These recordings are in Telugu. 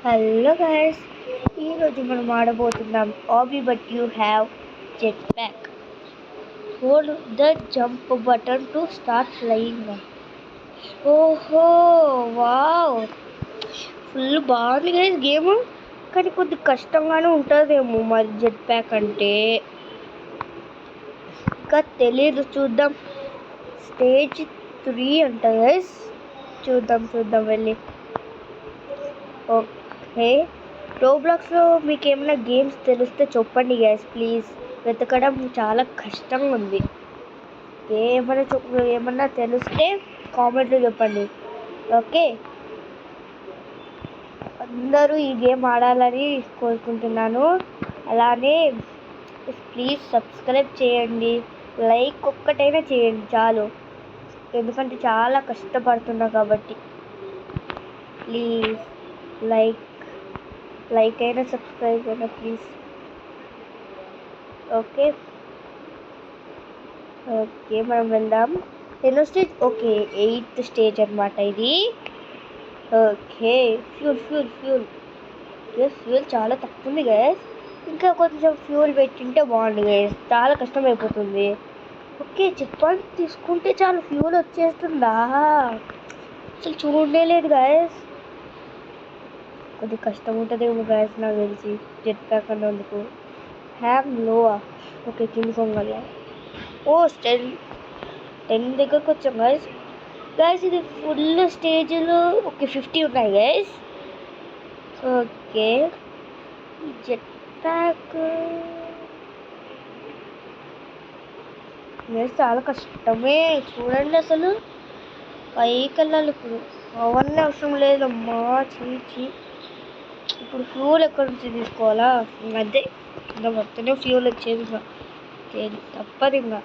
హలో గైస్, ఈరోజు మనం ఆడబోతున్నాం obby but you have jet pack. Hold the jump button to start flying. ఓహో వావ్, ఫుల్ బాగుంది గైస్ గేమ్. కానీ కొద్ది కష్టంగానే ఉంటుందేమో మరి జెట్ ప్యాక్ అంటే. ఇంకా తెలీదు, చూద్దాం. స్టేజ్ 3 అంట గైస్. చూద్దాం వెళ్ళి. ఓకే, రోబ్లాక్స్లో మీకు ఏమైనా గేమ్స్ తెలిస్తే చెప్పండి గ్యాస్ ప్లీజ్. వెతకడం చాలా కష్టంగా ఉంది. ఏమన్నా తెలిస్తే కామెంట్లో చెప్పండి. ఓకే, అందరూ ఈ గేమ్ ఆడాలని కోరుకుంటున్నాను. అలానే ప్లీజ్ సబ్స్క్రైబ్ చేయండి, లైక్ ఒక్కటైనా చేయండి చాలు, ఎందుకంటే చాలా కష్టపడుతున్నా కాబట్టి. ప్లీజ్ లైక్ అయినా సబ్స్క్రైబ్ అయినా ప్లీజ్. ఓకే మనం వెళ్దాం. ఎన్నో స్టేజ్? ఓకే, 8th స్టేజ్ అనమాట ఇది. ఓకే, ఫ్యూల్ చాలా తక్కువ ఉంది గైస్. ఇంకా కొంచెం ఫ్యూల్ పెట్టింటే బాగుంది గైస్, చాలా కష్టం అయిపోతుంది. ఓకే, చెక్ పాయింట్ తీసుకుంటే చాలా ఫ్యూల్ వచ్చేస్తుందా? అసలు చూడలేదు గైస్. కొద్దిగా కష్టం ఉంటుందేమో గైస్ నాకు తెలిసి జెట్ ప్యాక్ అన్నందుకు. హ్యామ్ లోవా? ఓకే, కింది కొంగల. ఓ 10 దగ్గరకు వచ్చాం గైస్. ఇది ఫుల్ స్టేజ్లు. ఓకే, 50 ఉన్నాయి గైస్. ఓకే, జెట్ ప్యాక్ చాలా కష్టమే. చూడండి, అసలు పైకి వెళ్ళాలి ఇప్పుడు. అవన్నీ అవసరం లేదమ్మా, చీ. ఇప్పుడు ఫ్యూల్ ఎక్కడి నుంచి తీసుకోవాలా? అదే ఇంకా మొత్తమే ఫ్యూల్ వచ్చేది. ఇంకా తప్పదు. ఇంకా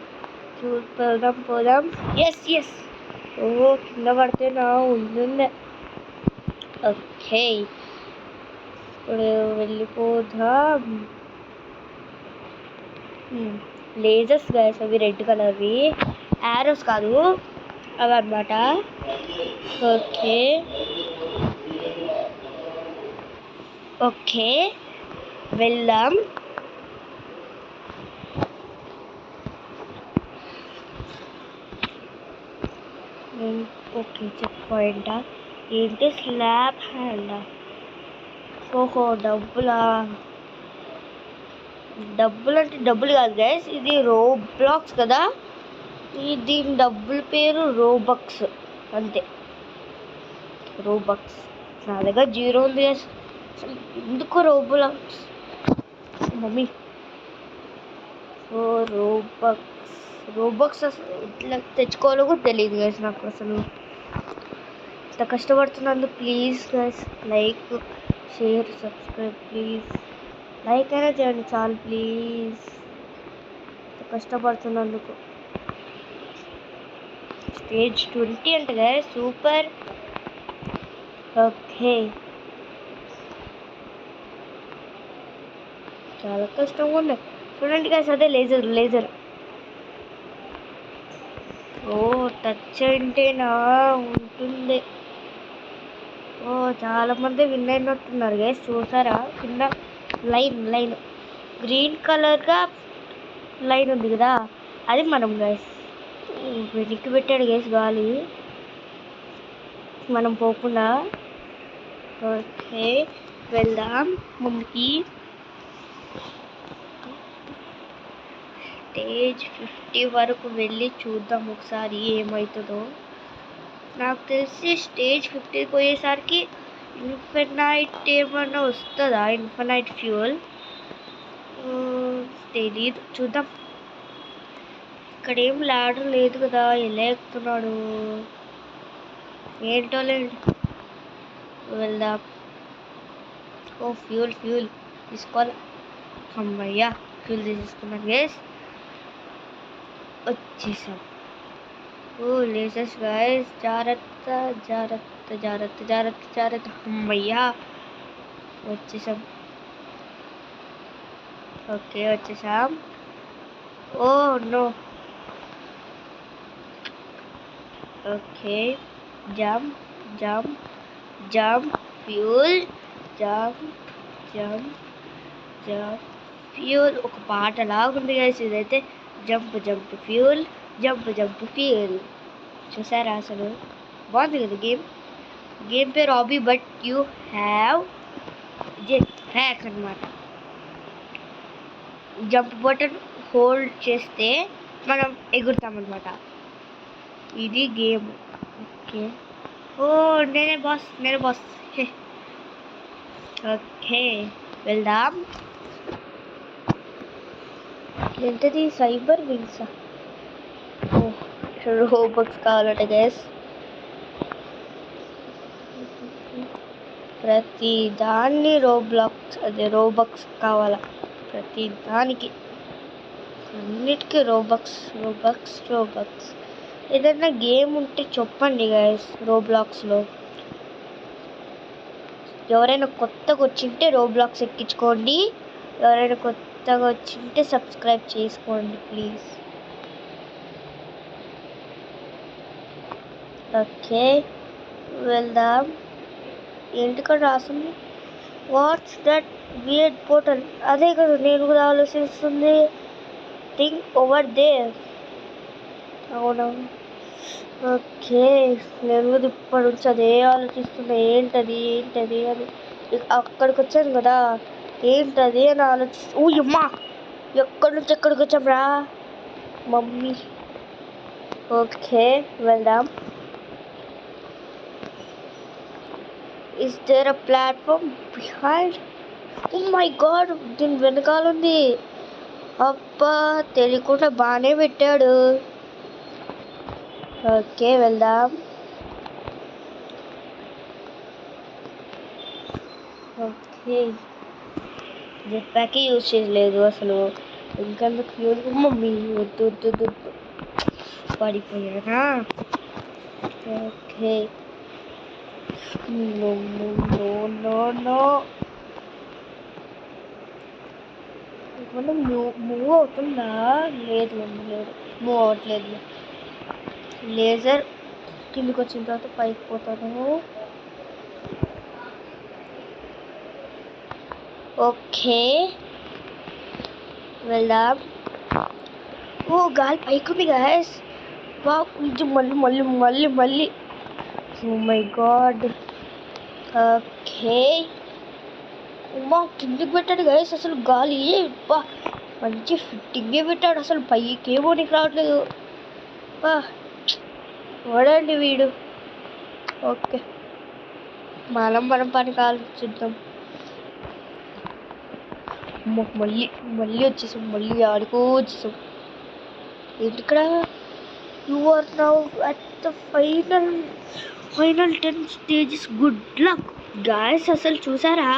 పోదాం. ఎస్. ఓ, కింద పడితే నా ఉంటుందే. ఓకే, ఇప్పుడు వెళ్ళిపోదాం. లేజర్స్ గైస్, అవి రెడ్ కలర్వి. యారోస్ కాదు అవి అన్నమాట. ఓకే వెళ్దాం. ఓకే, చెక్ పాయింటా? ఏంటి స్లాబ్ హ్యాండా? ఓహో, డబ్బులు అంటే డబ్బులు కాదు గైస్, ఇది రోబ్లాక్స్ కదా. దీని డబ్బుల పేరు రోబక్స్ అంతే. రోబక్స్. నా దగ్గర 0 ఉంది గైస్. ఎందుకు రోబ్లాక్స్ మమ్మీ? రోబక్స్ అసలు ఇట్లా తెచ్చుకోవాలో కూడా తెలియదు గైస్ నాకు. అసలు ఇంత కష్టపడుతున్నందుకు please guys like, share, subscribe please. Like అయినా చేయండి చాలు ప్లీజ్, కష్టపడుతున్నందుకు. స్టేజ్ 20 అంట గైస్, సూపర్. ఓకే, చాలా కష్టంగా ఉంది. చూడండి గైస్, అదే లేజర్. ఓ, టచ్ అంటేనా ఉంటుంది. ఓ, చాలా మంది విన్ అయినట్టున్నారు గైస్. చూసారా కింద లైన్ గ్రీన్ కలర్గా లైన్ ఉంది కదా, అది మనం గైస్. వెనక్కి పెట్టాడు గైస్ గాలి, మనం పోకుండా. ఓకే, వెళ్దాం ముందుకి. స్టేజ్ 50 వరకు వెళ్ళి చూద్దాం ఒకసారి ఏమవుతుందో. నాకు తెలిసి స్టేజ్ 50 పోయేసరికి ఇన్ఫినైట్ ఏమన్నా వస్తుందా? ఇన్ఫినైట్ ఫ్యూల్ తెలీదు, చూద్దాం. ఇక్కడ ఏం ల్యాడర్ లేదు కదా, ఎలా ఎక్కుతున్నాడు ఏంటో లేదు. వెళ్దాం. ఓ, ఫ్యూల్ తీసుకోవాలి. అమ్మయ్యా, ఫ్యూల్ తీసేసుకున్నాను గైస్. వచ్చేసాం. ఓ, లేజర్స్ గైస్, జాగ్రత్త. అమ్మయ్యా, వచ్చేసాం. ఓకే, వచ్చేసాం. Oh no. Okay, jump fuel. Jump jump jump fuel. ఒక పాట లాగుంది గైస్ ఇదైతే. Jump jump fuel, jump jump fuel. చూసారా అసలు బాగుంది కదా గేమ్ పేరు hobby, but you have jet pack అనమాట. జంప్ బటన్ హోల్డ్ చేస్తే మనం ఎగురుతామన్నమాట. ఇది గేమ్. ఓకే. ఓ నేనే బాస్. ఓకే వెళ్దాం. ఏంటది? సైబర్ వింగ్సా? రోబక్స్ కావాలట గైస్. ప్రతి దాన్ని రోబక్స్ కావాలా, ప్రతి దానికి అన్నిటికీ రోబక్స్. ఏదైనా గేమ్ ఉంటే చెప్పండి గైస్ రోబ్లాక్స్లో. ఎవరైనా కొత్తగా వచ్చింటే రోబ్లాక్స్ ఎక్కించుకోండి. ఎవరైనా కొత్తగా వచ్చింటే సబ్స్క్రైబ్ చేసుకోండి ప్లీజ్. ఓకే వెళ్దాం. ఏంటిక్కడ రాసింది? What's that weird portal? అదే కదా నేను కూడా ఆలోచిస్తుంది. Thing over there. అవునవును. ఓకే నేను కూడా ఇప్పటి నుంచి అదే ఆలోచిస్తున్నా. ఏంటది అని. అక్కడికి వచ్చాను కదా, ఏంటది అని అమ్మా ఎక్కడి నుంచి ఎక్కడికి వచ్చాంరా మమ్మీ. ఓకే వెళ్దాం. Is there a platform behind? Oh my god, దీని వెనకాల ఉంది. అబ్బా తెలియకుండా బాగానే పెట్టాడు. ఓకే వెళ్దాం. ఓకే జెట్ ప్యాకే యూజ్ చేయలేదు అసలు. ఇంకెందుకు ఫ్యూల్? మమ్మీ వద్దు పడిపోయానా? Okay no. మనం మూవ్ అవుతుందా? లేదు మూవ్ అవ్వట్లేదు. లేజర్ కిందికి వచ్చిన తర్వాత పైకి పోతాను. ఓకే వెళ్దాం. ఓ గాలి పైకి ఉంది గైస్. ఇది మళ్ళీ ఓ మై గాడ్. ఓకే ఉమ్మా కిందికి పెట్టాడు గైస్. అసలు గాలి మంచి ఫిట్టింగే పెట్టాడు. అసలు పైకి ఏమో నీకు రావట్లేదు. వాడండి వీడు. ఓకే మనం పని ఆలోచిద్దాం. మళ్ళీ వచ్చేసాం. మళ్ళీ ఆడుకో వచ్చేసాం. ఏంటి ఇక్కడ? You are now at the final 10 stages. Good luck guys. అసలు చూసారా,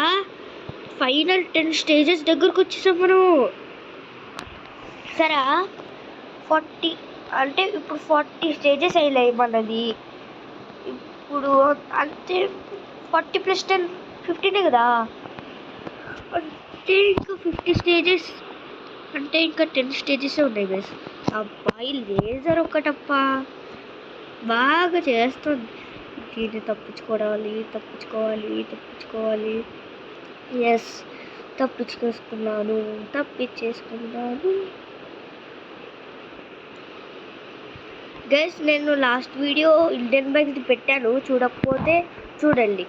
ఫైనల్ 10 స్టేజెస్ దగ్గరకు వచ్చేసాం మనం. సరా 40 అంటే ఇప్పుడు 40 స్టేజెస్ అయినాయి మనది. ఇప్పుడు అంతే 40 + 10 15 కదా. అంటే ఇంకా 50 స్టేజెస్ అంటే ఇంకా 10 స్టేజెస్ ఉన్నాయి గైస్. అబ్బాయి లేజర్ ఒకటప్ప బాగా చేస్తుంది. దీన్ని తప్పించుకోవాలి. ఎస్ తప్పించేసుకున్నాను. గైస్ నేను లాస్ట్ వీడియో ఇండియన్ బైక్స్ది పెట్టాను. చూడకపోతే చూడండి,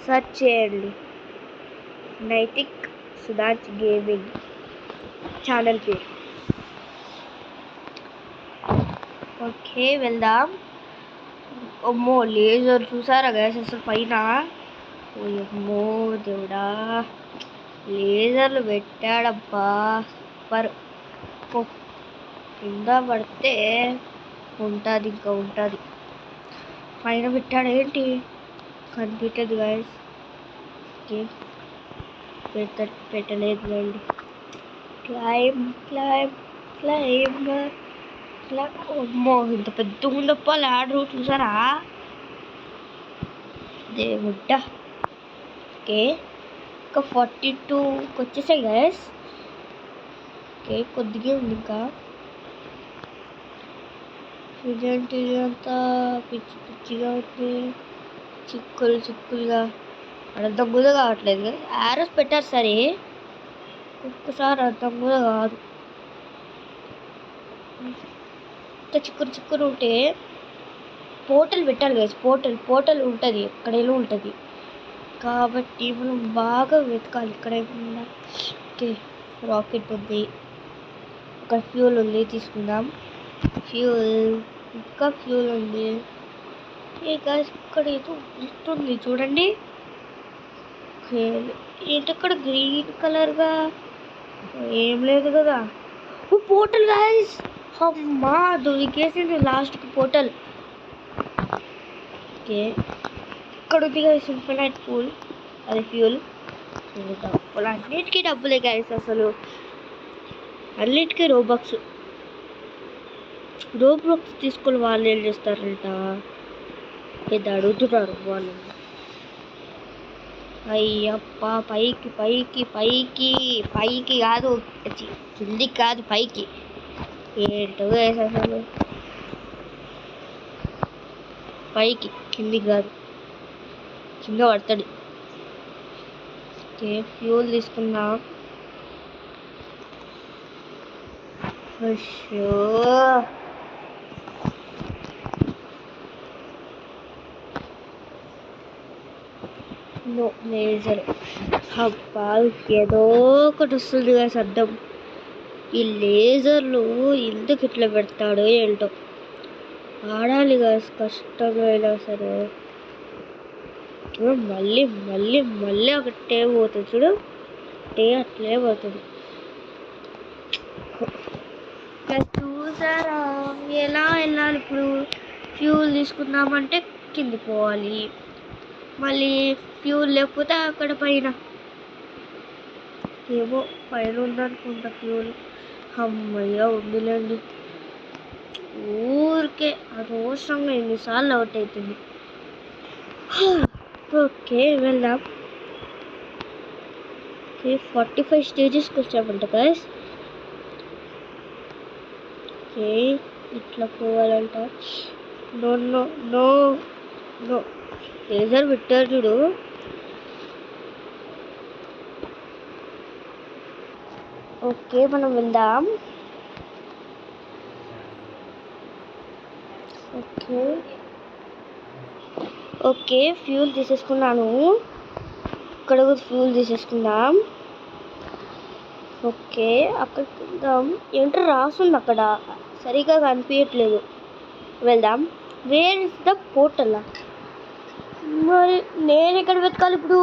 సెర్చ్ చేయండి. నైతిక్ సుధాంష్ గేమింగ్ ఛానల్ పేరు. ఓకే వెళ్దాం. అమ్మో లేజర్ చూసారా గైస్ అసలు పైన? ఓయమ్మో దేవుడా, లేజర్లు పెట్టాడబ్బా. సూపర్. కింద పడితే ఉంటుంది. పైన పెట్టాడు ఏంటి కనిపించదు గైస్. పెట్టలేదు అండి. క్లైమ్ అమ్మో ఇంత పెద్ద ఉందప్ప ల్యాడరు చూసారా దేవుడ్డా. ఓకే ఇంకా 42కి వచ్చేసాయి గైస్. ఓకే కొద్దిగా ఉంది ఇంకా. ఇదేంటి అంతా పిచ్చిగా ఉంది, చిక్కులుగా. అర్థం కూడా కావట్లేదు. యారోస్ పెట్టారు సరే, ఒక్కసారి అర్థం కూడా కాదు. ఇంత చిక్కురు ఉంటే పోర్టల్ పెట్టాలి గైస్. పోర్టల్ ఉంటుంది, ఎక్కడైనా ఉంటుంది. కాబట్టి మనం బాగా వెతకాలి. ఇక్కడ ఏమన్నా. ఓకే, రాకెట్ ఉంది, ఒక ఫ్యూల్ ఉంది, తీసుకుందాం. ఇంకా ఫ్యూల్ ఉంది. గైస్ ఇక్కడ ఏదో ఉంది చూడండి. ఏంటి ఇక్కడ గ్రీన్ కలర్గా ఏం లేదు కదా. పోర్టల్ గైస్, అమ్మా దొరికేసింది లాస్ట్కి పోర్టల్. ఓకే, ఇక్కడ ఉంది గైస్ ఇన్ఫినైట్ పూల్, అది ఫ్యూల్. డబ్బులు అన్నిటికీ డబ్బులే గైస్, అసలు అన్నిటికీ రోబాక్స్ తీసుకొని వాళ్ళు ఏం చేస్తారంట, ఇది అడుగుతున్నారు వాళ్ళు. అయ్యప్ప, పైకి పైకి పైకి పైకి కాదు, కిందికి కాదు, పైకి. ఏంటో అసలు పైకి, కిందికి కాదు, కింద పడతాడు. ఓకే, ఫ్యూల్ తీసుకుందాం. లేజర్, అబ్బా ఏదో ఒకటి వస్తుంది కదా అర్థం. ఈ లేజర్లు ఎందుకు ఇట్లా పెడతాడో ఏంటో. ఆడాలి కదా కష్టంగా అయినా సరే. మళ్ళీ మళ్ళీ మళ్ళీ ఒకటే పోతుంది చూడు, అట్లే పోతుంది. చూసారా ఎలా వెళ్ళాలి ఇప్పుడు? ఫ్యూల్ తీసుకుందామంటే కింది పోవాలి, మళ్ళీ ఫ్యూల్ లేకపోతే అక్కడ పైన ఏమో పైన ఉందనుకుంటా ఫ్యూల్. అమ్మయ్య ఉందిలేండి. ఊరికే అనవసరంగా ఎన్నిసార్లు అవుట్ అవుతుంది. ఓకే వెళ్దాం. ఓకే 45 స్టేజెస్కి వచ్చామంట గైస్. ఓకే ఇట్లా పోవాలంట. No no no no, laser పెట్టారు చూడు. ఓకే మనం వెళ్దాం. ఓకే ఓకే ఫ్యూల్ తీసేసుకున్నాను. ఇక్కడ కూడా ఫ్యూల్ తీసేసుకుందాం. ఓకే అక్కడికి వెళ్దాం. ఏంటో రాస్తుంది అక్కడ, సరిగా కనిపించట్లేదు. వెళ్దాం. Where is the portal? మరి నేను ఎక్కడ వెతకాలి ఇప్పుడు?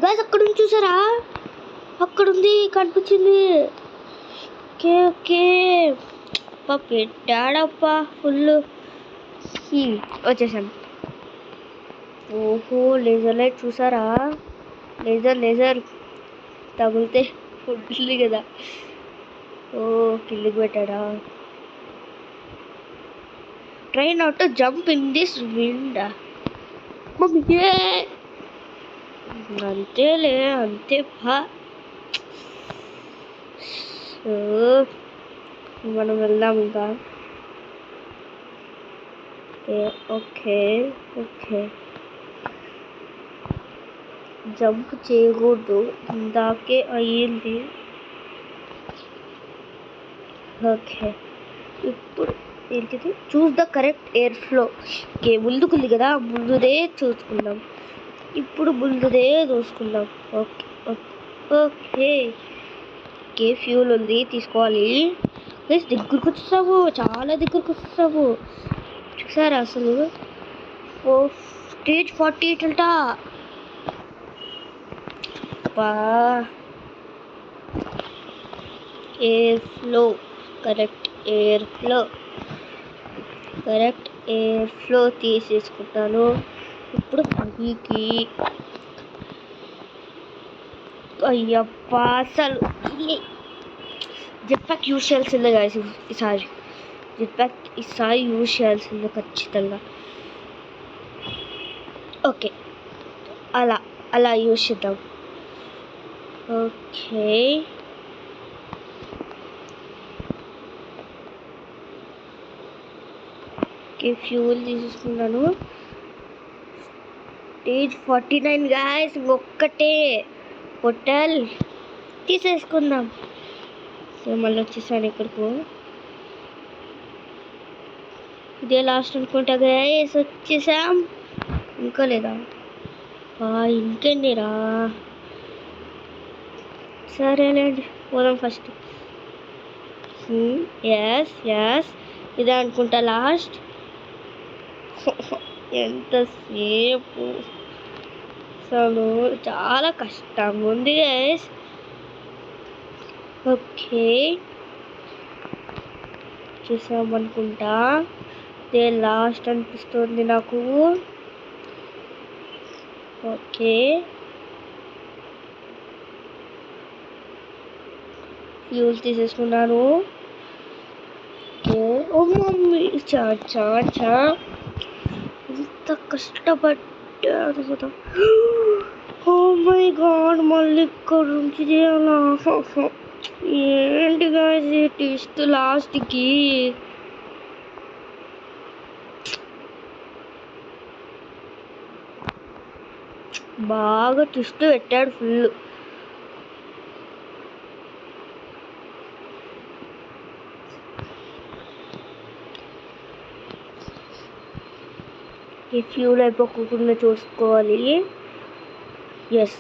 గైస్ అక్కడ ఉంది చూసారా, అక్కడుంది, కనిపించింది. ఓకే ఓకే పెట్టాడప్ప ఫుల్. వచ్చేసాం. ఓహో లేజర్ లైట్ చూసారా, లేజర్ తగిలితే ఉంటుంది కదా. ఓ కిందికి పెట్టాడా. Try not to jump in this wind. అంతేలే, అంతే మనం వెళ్దాం ఇంకా. ఓకే ఓకే జంప్ చేయకూడదు, ఇందాకే అయ్యింది. ఓకే ఇప్పుడు ఏంటిది? Choose the correct air flow. Okay ముందుకుంది కదా, ముందుదే చూసుకుందాం. ఇప్పుడు ముందుదే చూసుకుందాం. ఓకే ఓకే ఓకే ఫ్యూల్ ఉంది, తీసుకోవాలి. దగ్గరకు వచ్చేసాము, చాలా దగ్గరకు వచ్చేసాము. చూసారా అసలు స్టేజ్ 48 అంట. Air flow, correct air flow తీసేసుకుంటాను. ఇప్పుడు పైకి. అయ్యప్ప అసలు జెట్ ప్యాక్ యూజ్ చేయాల్సిందే గాయస్ ఈసారి. యూజ్ చేయాల్సిందే ఖచ్చితంగా. ఓకే అలా యూజ్ చేద్దాం. ఓకే ఫ్యూల్ తీసుకున్నాను. Stage 49 guys. ఒక్కటే పోర్టల్ తీసేసుకుందాం. సో మళ్ళీ వచ్చేసాను ఇక్కడికి. ఇదే లాస్ట్ అనుకుంటా గాయస్. వచ్చేసాం. ఇంకా లేదా? ఇంకెండిరా. సరేలేండి పోదాం ఫస్ట్. ఎస్ ఇదే అనుకుంటా లాస్ట్. ఎంతసేపు అసలు చాలా కష్టంగా ఉంది గైస్. ఓకే చూసామనుకుంటా. ఇదే లాస్ట్ అనిపిస్తుంది నాకు. ఓకే ఫ్యూల్ తీసేసుకున్నాను. ఓకే ఓ మమ్మీ చా ఎంత కష్టపడ్డాను కదా. ఓ మై గాడ్ మళ్ళీ ఇక్కడ నుంచి చేయాలా? ఏంటి గాయస్ ట్విస్ట్ లాస్ట్కి. బాగా ట్విస్ట్ పెట్టాడు ఫుల్. ఈ ఫ్యూల్ అయిపోకుండా చూసుకోవాలి. ఎస్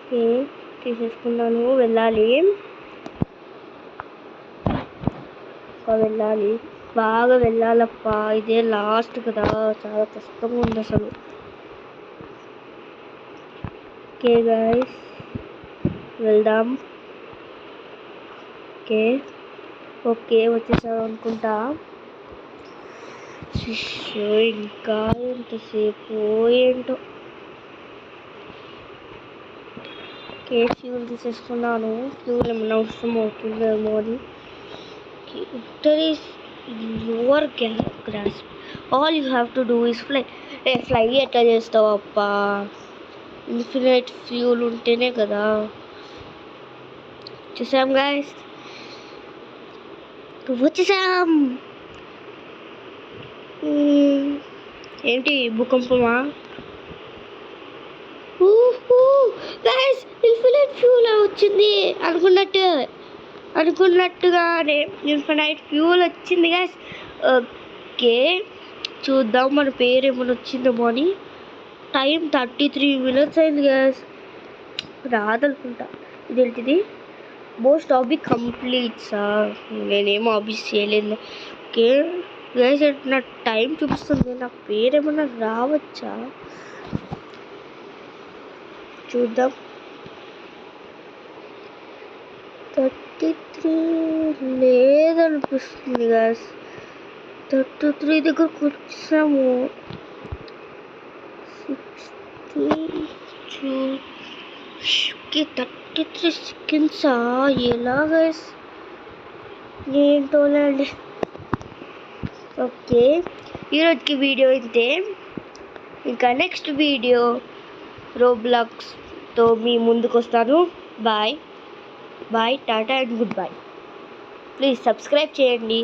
ఓకే తీసేసుకున్నాను. వెళ్ళాలి బాగా వెళ్ళాలప్పా. ఇదే లాస్ట్ కదా, చాలా కష్టంగా ఉంది అసలు. ఓకే గైస్ వెళ్దాం. ఓకే వచ్చేసాం అనుకుంటా. ఇంకా ఎంతసేపు ఏంటో. ఓకే ఫ్యూల్ తీసేసుకున్నాను. ఫ్యూల్ ఏమన్నా అవసరం అవుతుందేమో అని. Your grass all you have to do is fly ఎట్లా చేస్తావు అప్పా? ఇన్ఫినైట్ ఫ్యూల్ ఉంటేనే కదా. చూసాం గాయస్ వచ్చేసాం. ఏంటి భూకంపమా? గాయస్ ఇన్ఫినైట్ ఫ్యూల్ వచ్చింది అనుకున్నట్టుగానే ఇన్ఫినైట్ ఫ్యూల్ వచ్చింది గాయస్. ఓకే చూద్దాం మన పేరు ఏమైనా వచ్చిందేమో అని. టైం 33 minutes అయింది గాయస్. రాదనుకుంటా. ఇదేంటిది? మోస్ట్ హాబీ కంప్లీట్సా? నేనేం హాబీస్ చేయలేదు. ఓకే గైస్ నా టైం చూపిస్తుంది. నా పేరు ఏమన్నా రావచ్చా చూద్దాం. 33 లేదనిపిస్తుంది గైస్. 33 దగ్గరకు వచ్చాము. 33 సెకండ్సా? ఎలా గైస్ ఏంటోలేండి. ఓకే ఈరోజుకి వీడియో ఇంతే. ఇంకా నెక్స్ట్ వీడియో రోబ్లాక్స్తో మీ ముందుకు వస్తాను. బాయ్ టాటా and good bye. Please subscribe చేయండి.